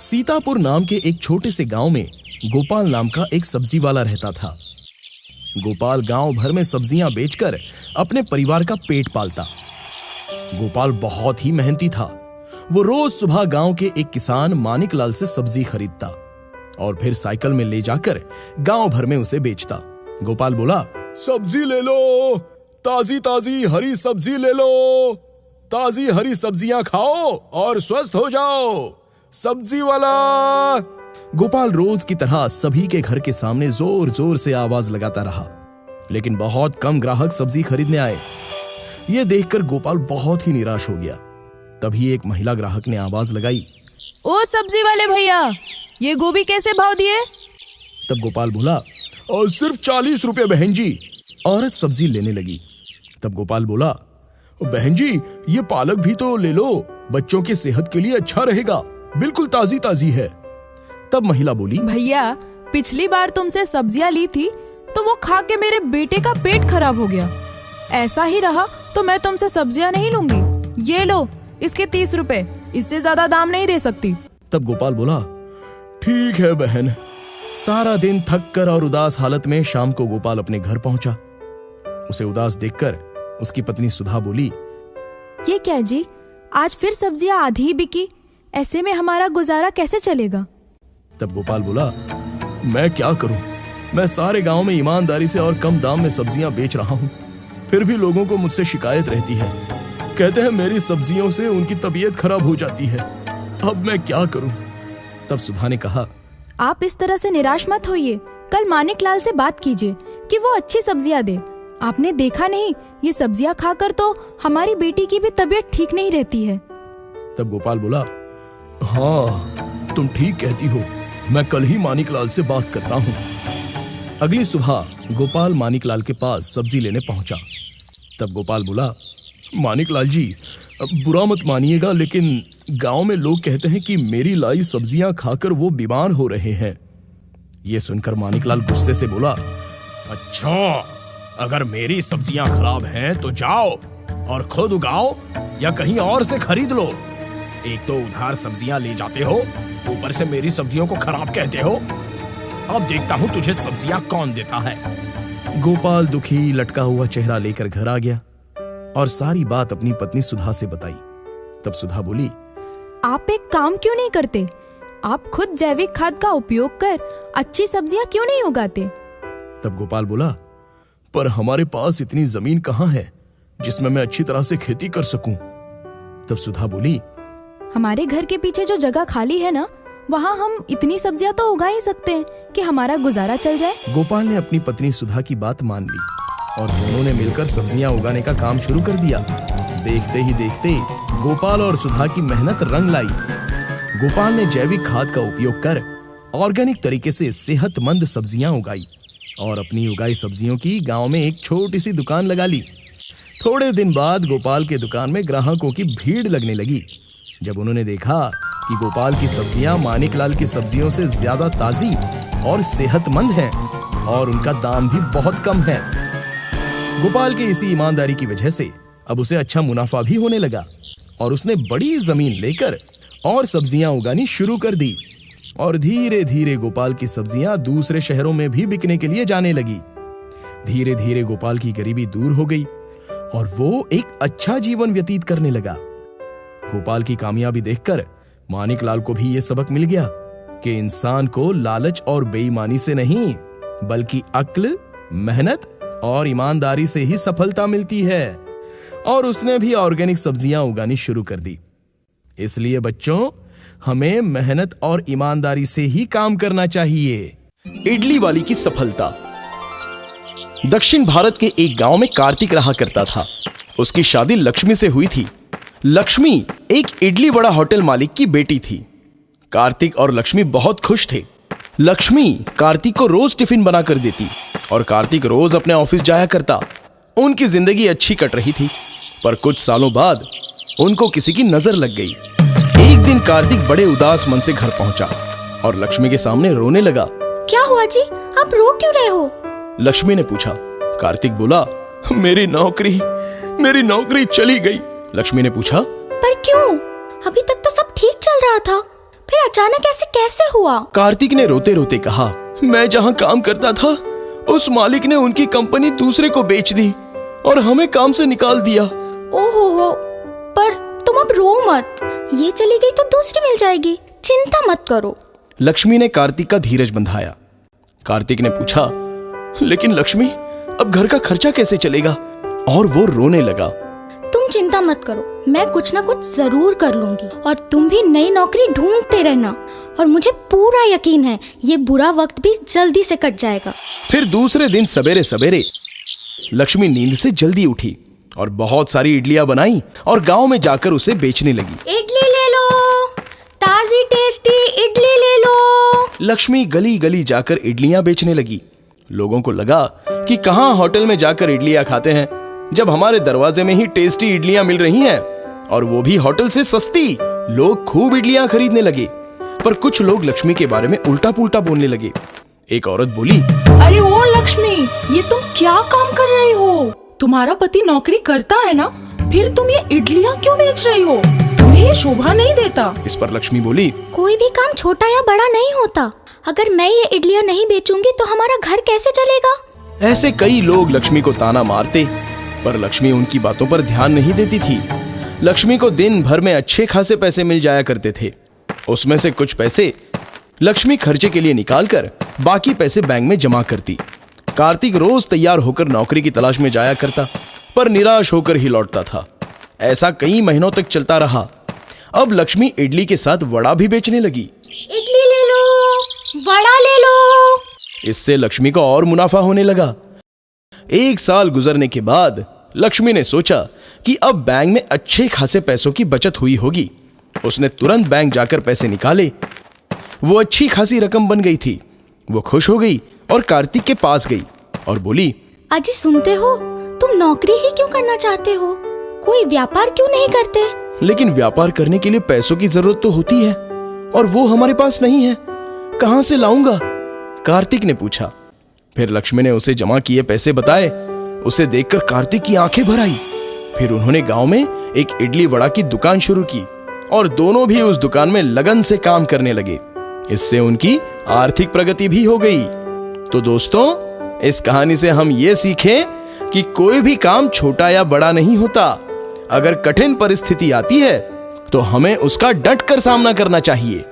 सीतापुर नाम के एक छोटे से गांव में गोपाल नाम का एक सब्जी वाला रहता था। गोपाल गांव भर में सब्जियां बेचकर अपने परिवार का पेट पालता। गोपाल बहुत ही मेहनती था। वो रोज सुबह गांव के एक किसान मानिकलाल से सब्जी खरीदता और फिर साइकिल में ले जाकर गांव भर में उसे बेचता। गोपाल बोला, सब्जी ले लो, ताजी ताजी हरी सब्जी ले लो, ताजी हरी सब्जियां खाओ और स्वस्थ हो जाओ, सब्जी वाला। गोपाल रोज की तरह सभी के घर के सामने जोर जोर से आवाज लगाता रहा, लेकिन बहुत कम ग्राहक सब्जी खरीदने आए। ये देखकर गोपाल बहुत ही निराश हो गया। तभी एक महिला ग्राहक ने आवाज लगाई, ओ सब्जी वाले भैया, ये गोभी कैसे भाव दिए? तब गोपाल बोला, सिर्फ 40 रुपए बहन जी। औरत सब्जी लेने लगी। तब गोपाल बोला, बहन जी ये पालक भी तो ले लो, बच्चों की सेहत के लिए अच्छा रहेगा, बिल्कुल ताजी ताजी है। तब महिला बोली, भैया पिछली बार तुमसे सब्जियां ली थी तो वो खा के मेरे बेटे का पेट खराब हो गया। ऐसा ही रहा तो मैं तुमसे सब्जियां नहीं लूंगी। ये लो, इसके 30 रुपए, इससे ज्यादा दाम नहीं दे सकती। तब गोपाल बोला, ठीक है बहन। सारा दिन थक कर और उदास हालत में शाम को गोपाल अपने घर पहुंचा। उसे उदास देखकर उसकी पत्नी सुधा बोली, ये क्या जी, आज फिर सब्जियां आधी ही बिकी, ऐसे में हमारा गुजारा कैसे चलेगा? तब गोपाल बोला, मैं क्या करूं, मैं सारे गांव में ईमानदारी से और कम दाम में सब्जियां बेच रहा हूं, फिर भी लोगों को मुझसे शिकायत रहती है। कहते हैं मेरी सब्जियों से उनकी तबीयत खराब हो जाती है, अब मैं क्या करूं? तब सुधा ने कहा, आप इस तरह से निराश मत होइए, कल मानिकलाल से बात कीजिए कि वो अच्छी सब्जियां दे। आपने देखा नहीं, ये सब्जियां खाकर तो हमारी बेटी की भी तबीयत ठीक नहीं रहती है। तब गोपाल बोला, हाँ तुम ठीक कहती हो, मैं कल ही मानिकलाल से बात करता हूँ। अगली सुबह गोपाल मानिकलाल के पास सब्जी लेने पहुंचा। तब गोपाल बोला, मानिकलाल जी बुरा मत मानिएगा, लेकिन गांव में लोग कहते हैं कि मेरी लाई सब्जियां खाकर वो बीमार हो रहे हैं। ये सुनकर मानिकलाल गुस्से से बोला, अच्छा, अगर मेरी सब्जियां खराब हैं तो जाओ और खुद उगाओ या कहीं और से खरीद लो। एक तो उधार सब्जियां ले जाते हो, ऊपर से मेरी सब्जियों को खराब कहते हो। अब देखता हूँ तुझे सब्जियां कौन देता है। गोपाल दुखी लटका हुआ चेहरा लेकर घर आ गया और सारी बात अपनी पत्नी सुधा से बताई। तब सुधा बोली, आप एक काम क्यों नहीं करते? आप खुद जैविक खाद का उपयोग कर अच्छी सब्जियां क्यों नहीं उगाते? तब गोपाल बोला, पर हमारे पास इतनी जमीन कहाँ है जिसमें मैं अच्छी तरह से खेती कर सकूं। तब सुधा बोली, हमारे घर के पीछे जो जगह खाली है ना, वहाँ हम इतनी सब्जियां तो उगा ही सकते हैं कि हमारा गुजारा चल जाए। गोपाल ने अपनी पत्नी सुधा की बात मान ली और दोनों ने मिलकर सब्जियां उगाने का काम शुरू कर दिया। देखते ही देखते गोपाल और सुधा की मेहनत रंग लाई। गोपाल ने जैविक खाद का उपयोग कर ऑर्गेनिक तरीके से सेहतमंद सब्जियां उगाई और अपनी उगाई सब्जियों की गांव में एक छोटी सी दुकान लगा ली। थोड़े दिन बाद गोपाल के दुकान में ग्राहकों की भीड़ लगने लगी। जब उन्होंने देखा कि गोपाल की सब्जियां मानिकलाल की सब्जियों से ज्यादा ताजी और सेहतमंद हैं और उनका दाम भी बहुत कम है। गोपाल की इसी ईमानदारी की वजह से अब उसे अच्छा मुनाफा भी होने लगा और उसने बड़ी जमीन लेकर और सब्जियां उगानी शुरू कर दी और धीरे धीरे गोपाल की सब्जियां दूसरे शहरों में भी बिकने के लिए जाने लगी। धीरे धीरे गोपाल की गरीबी दूर हो गई और वो एक अच्छा जीवन व्यतीत करने लगा। गोपाल की कामयाबी देखकर मानिकलाल को भी ये सबक मिल गया कि इंसान को लालच और बेईमानी से नहीं, बल्कि अक्ल, मेहनत और ईमानदारी से ही सफलता मिलती है। और उसने भी ऑर्गेनिक सब्जियां उगानी शुरू कर दी। इसलिए बच्चों, हमें मेहनत और ईमानदारी से ही काम करना चाहिए। इडली वाली की सफलता। दक्षिण भारत के एक गांव में कार्तिक रहा करता था। उसकी शादी लक्ष्मी से हुई थी। लक्ष्मी एक इडली वड़ा होटल मालिक की बेटी थी। कार्तिक और लक्ष्मी बहुत खुश थे। लक्ष्मी कार्तिक को रोज टिफिन बना कर देती और कार्तिक रोज अपने ऑफिस जाया करता। उनकी जिंदगी अच्छी कट रही थी, पर कुछ सालों बाद उनको किसी की नजर लग गई। एक दिन कार्तिक बड़े उदास मन से घर पहुंचा और लक्ष्मी के सामने रोने लगा। क्या हुआ जी, आप रो क्यों रहे हो? लक्ष्मी ने पूछा। कार्तिक बोला, मेरी नौकरी चली गई। लक्ष्मी ने पूछा, पर क्यों? अभी तक तो सब ठीक चल रहा था। फिर अचानक ऐसे कैसे हुआ? कार्तिक ने रोते रोते कहा, मैं जहाँ काम करता था उस मालिक ने उनकी कंपनी दूसरे को बेच दी और हमें काम से निकाल दिया। ओहो हो, पर तुम अब रो मत, ये चली गई तो दूसरी मिल जाएगी, चिंता मत करो। लक्ष्मी ने कार्तिक का धीरज बंधाया। कार्तिक ने पूछा, लेकिन लक्ष्मी, अब घर का खर्चा कैसे चलेगा? और वो रोने लगा। तुम चिंता मत करो, मैं कुछ ना कुछ जरूर कर लूंगी और तुम भी नई नौकरी ढूंढते रहना, और मुझे पूरा यकीन है ये बुरा वक्त भी जल्दी से कट जाएगा। फिर दूसरे दिन सवेरे सवेरे लक्ष्मी नींद से जल्दी उठी और बहुत सारी इडलियां बनाई और गांव में जाकर उसे बेचने लगी। इडली ले लो, ताजी टेस्टी इडली ले लो। लक्ष्मी गली गली जाकर इडलियां बेचने लगी। लोगों को लगा कि कहां होटल में जाकर इडलियां खाते हैं, जब हमारे दरवाजे में ही टेस्टी इडलियां मिल रही हैं, और वो भी होटल से सस्ती। लोग खूब इडलियां खरीदने लगे, पर कुछ लोग लक्ष्मी के बारे में उल्टा पुल्टा बोलने लगे। एक औरत बोली, अरे ओ लक्ष्मी, ये तुम क्या काम कर रही हो? तुम्हारा पति नौकरी करता है ना, फिर तुम ये इडलियां क्यों बेच रही हो? तुम्हें ये शोभा नहीं देता। इस पर लक्ष्मी बोली, कोई भी काम छोटा या बड़ा नहीं होता, अगर मैं ये इडलियां नहीं बेचूंगी तो हमारा घर कैसे चलेगा? ऐसे कई लोग लक्ष्मी को ताना मारते, पर लक्ष्मी उनकी बातों पर ध्यान नहीं देती थी। लक्ष्मी को दिन भर में अच्छे खासे पैसे मिल जाया करते थे। उसमें से कुछ पैसे लक्ष्मी खर्चे के लिए निकालकर बाकी पैसे बैंक में जमा करती। कार्तिक रोज तैयार होकर नौकरी की तलाश में जाया करता, पर निराश होकर ही लौटता था। ऐसा कई महीनों तक चलता रहा। अब लक्ष्मी इडली के साथ वड़ा भी बेचने लगी। इडली ले लो, वड़ा ले लो। इससे लक्ष्मी को और मुनाफा होने लगा। एक साल गुजरने के बाद लक्ष्मी ने सोचा कि अब बैंक में अच्छे खासे पैसों की बचत हुई होगी। उसने तुरंत बैंक जाकर पैसे निकाले। वो अच्छी खासी रकम बन गई थी। वो खुश हो गई और कार्तिक के पास गई और बोली, अजी सुनते हो, तुम नौकरी ही क्यों करना चाहते हो? कोई व्यापार क्यों नहीं करते? लेकिन व्यापार करने के लिए पैसों की जरूरत तो होती है, और वो हमारे पास नहीं है, कहां से लाऊंगा? कार्तिक ने पूछा। फिर लक्ष्मी ने उसे जमा किए पैसे बताए। उसे देखकर कार्तिक की आंखें भर आई। फिर उन्होंने गांव में एक इडली वड़ा की दुकान शुरू की और दोनों भी उस दुकान में लगन से काम करने लगे। इससे उनकी आर्थिक प्रगति भी हो गई। तो दोस्तों, इस कहानी से हम ये सीखें कि कोई भी काम छोटा या बड़ा नहीं होता। अगर कठिन परिस्थिति आती है तो हमें उसका डट कर सामना करना चाहिए।